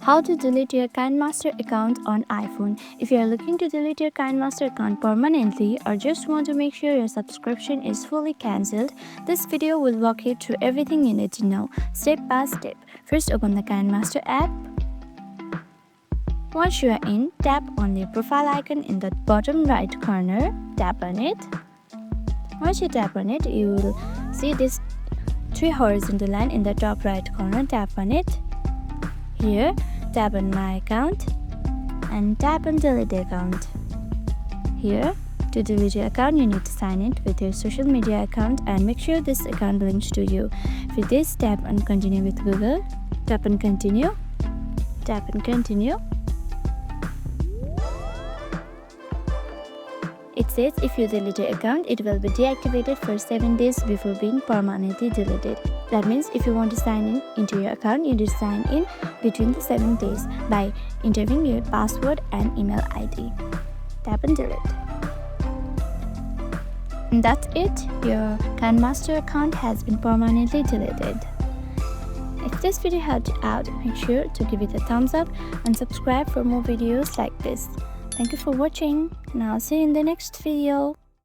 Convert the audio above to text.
How to delete your KineMaster account on iPhone. If you are looking to delete your KineMaster account permanently or just want to make sure your subscription is fully cancelled, this video will walk you through everything you need to know, step by step. First, open the KineMaster app. Once you are in, tap on the profile icon in the bottom right corner. Tap on it. Once you tap on it, you will see this 3 horizontal line in the top right corner. Tap on it. Here, tap on My Account and tap on Delete Account. Here, to delete your account, you need to sign in with your social media account and make sure this account belongs to you. For this, tap on Continue with Google. Tap on Continue. Tap on Continue. It says if you delete your account, it will be deactivated for 7 days before being permanently deleted. That means if you want to sign in into your account, you need to sign in between the 7 days by entering your password and email ID. Tap on Delete. And that's it. Your KineMaster account has been permanently deleted. If this video helped you out, make sure to give it a thumbs up and subscribe for more videos like this. Thank you for watching, and I'll see you in the next video.